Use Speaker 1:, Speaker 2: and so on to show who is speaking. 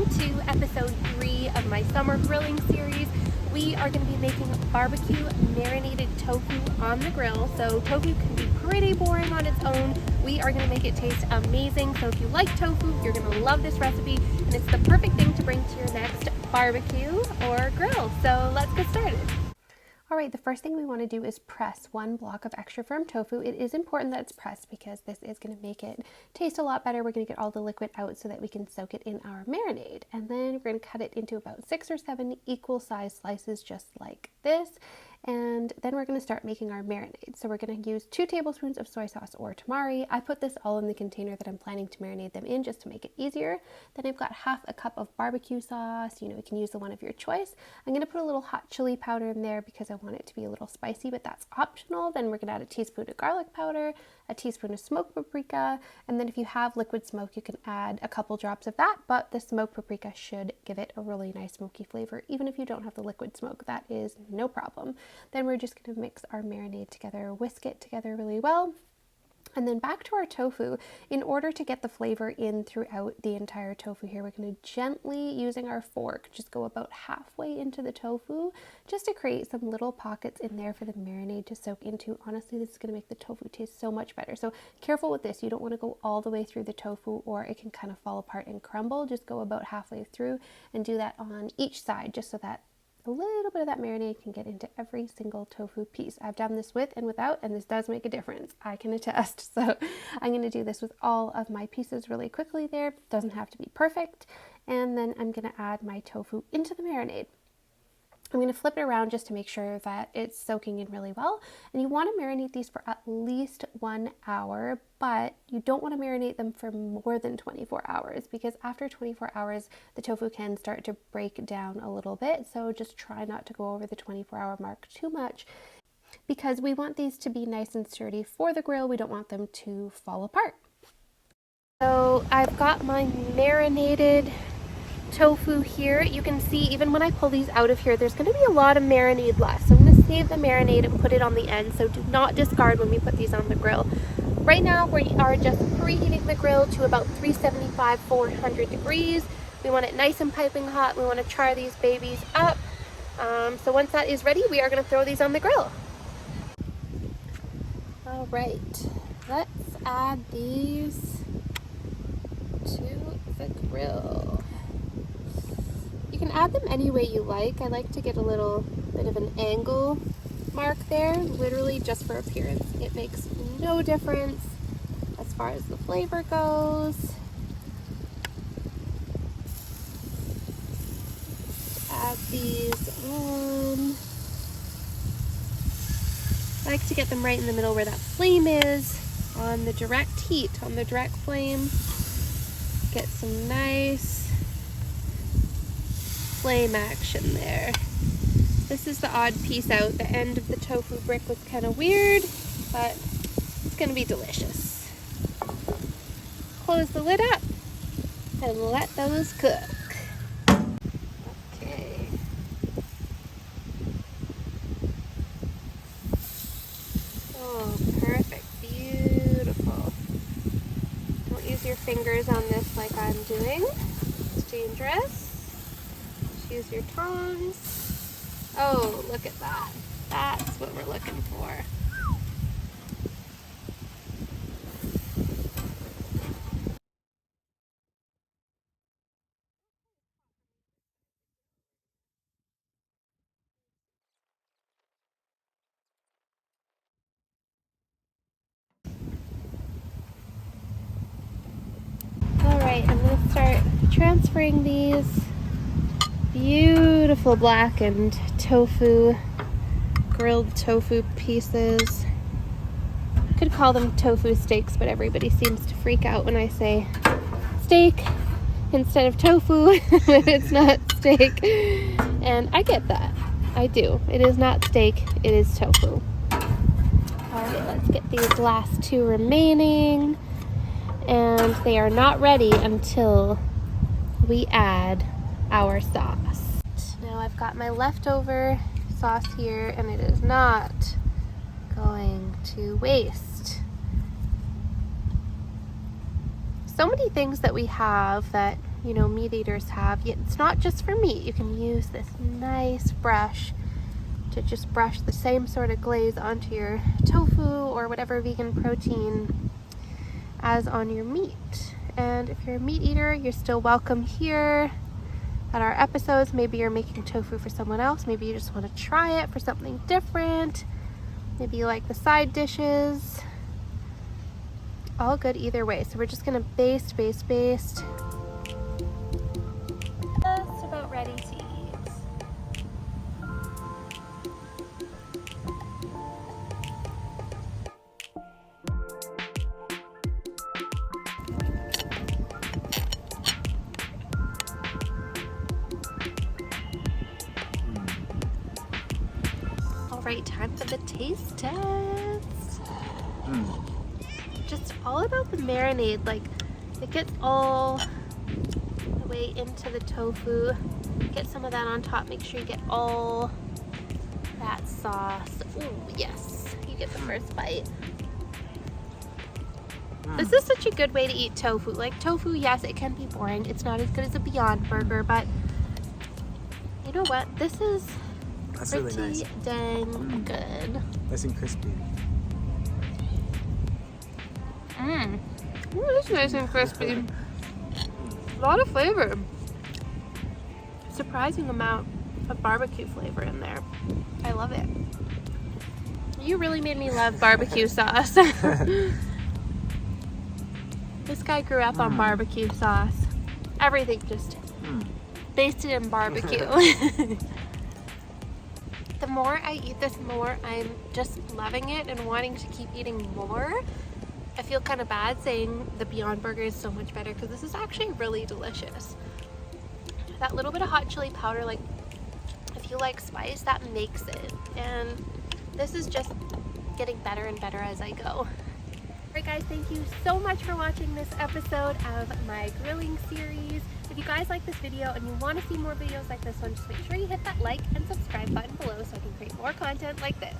Speaker 1: to episode 3 of my summer grilling series. We are going to be making barbecue marinated tofu on the grill. So tofu can be pretty boring on its own. We are going to make it taste amazing. So if you like tofu, you're going to love this recipe, and it's the perfect thing to bring to your next barbecue or grill. So let's get started. Alright, the first thing we want to do is press 1 block of extra firm tofu. It is important that it's pressed because this is going to make it taste a lot better. We're going to get all the liquid out so that we can soak it in our marinade. And then we're going to cut it into about 6 or 7 equal sized slices just like this. And then we're going to start making our marinade. So we're going to use 2 tablespoons of soy sauce or tamari. I put this all in the container that I'm planning to marinate them in just to make it easier. Then I've got half a cup of barbecue sauce. You can use the one of your choice. I'm going to put a little hot chili powder in there because I want it to be a little spicy, but that's optional. Then we're going to add a teaspoon of garlic powder, a teaspoon of smoked paprika, and then if you have liquid smoke, you can add a couple drops of that, but the smoked paprika should give it a really nice smoky flavor. Even if you don't have the liquid smoke, that is no problem. Then we're just going to mix our marinade together, whisk it together really well. And then back to our tofu. In order to get the flavor in throughout the entire tofu here, we're going to gently, using our fork, just go about halfway into the tofu just to create some little pockets in there for the marinade to soak into. Honestly, this is going to make the tofu taste so much better. So careful with this. You don't want to go all the way through the tofu or it can kind of fall apart and crumble. Just go about halfway through and do that on each side just so that a little bit of that marinade can get into every single tofu piece. I've done this with and without, and this does make a difference. I can attest. So I'm going to do this with all of my pieces really quickly there. Doesn't have to be perfect. And then I'm going to add my tofu into the marinade. I'm going to flip it around just to make sure that it's soaking in really well. And you want to marinate these for at least 1 hour, but you don't want to marinate them for more than 24 hours because after 24 hours, the tofu can start to break down a little bit. So just try not to go over the 24-hour mark too much because we want these to be nice and sturdy for the grill. We don't want them to fall apart. So I've got my marinated tofu here. You can see even when I pull these out of here, there's going to be a lot of marinade left. So I'm going to save the marinade and put it on the end. So do not discard when we put these on the grill. Right now we are just preheating the grill to about 375, 400 degrees. We want it nice and piping hot. We want to char these babies up. So once that is ready, we are going to throw these on the grill. All right, let's add these to the grill. You can add them any way you like. I like to get a little bit of an angle mark there, literally just for appearance. It makes no difference as far as the flavor goes. Add these on. I like to get them right in the middle where that flame is, on the direct heat, on the direct flame. Get some nice flame action there. This is the odd piece out. The end of the tofu brick was kind of weird, but it's going to be delicious. Close the lid up and let those cook. Okay. Oh, perfect. Beautiful. Don't use your fingers on this like I'm doing. It's dangerous. Use your tongs. Oh, look at that. That's what we're looking for. All right, I'm going to start transferring these beautiful blackened tofu, grilled tofu pieces. Could call them tofu steaks, but everybody seems to freak out when I say steak instead of tofu when it's not steak. And I get that. I do. It is not steak, it is tofu. Alright, let's get these last 2 remaining. And they are not ready until we add our sauce. Now I've got my leftover sauce here and it is not going to waste. So many things that we have that you know, meat eaters have. It's not just for meat. You can use this nice brush to just brush the same sort of glaze onto your tofu or whatever vegan protein as on your meat. And if you're a meat eater, you're still welcome here at our episodes. Maybe you're making tofu for someone else. Maybe you just want to try it for something different. Maybe you like the side dishes. All good either way. So we're just gonna baste. Just about ready to eat. All right, time for the taste test. Just all about the marinade. Like, it gets all the way into the tofu. Get some of that on top. Make sure you get all that sauce. Ooh, yes. You get the first bite. This is such a good way to eat tofu. Like, tofu, yes, it can be boring. It's not as good as a Beyond Burger, but you know what? This is
Speaker 2: That's
Speaker 1: pretty
Speaker 2: really nice.
Speaker 1: dang good.
Speaker 2: Nice and crispy.
Speaker 1: Ooh, it's nice and crispy. A lot of flavor. Surprising amount of barbecue flavor in there. I love it. You really made me love barbecue sauce. This guy grew up on barbecue sauce. Everything just basted in barbecue. The more I eat this, more I'm just loving it and wanting to keep eating more. I feel kind of bad saying the Beyond Burger is so much better because this is actually really delicious. That little bit of hot chili powder, like, if you like spice, that makes it. And this is just getting better and better as I go. Alright guys, thank you so much for watching this episode of my grilling series. If you guys like this video and you want to see more videos like this one, just make sure you hit that like and subscribe button below so I can create more content like this.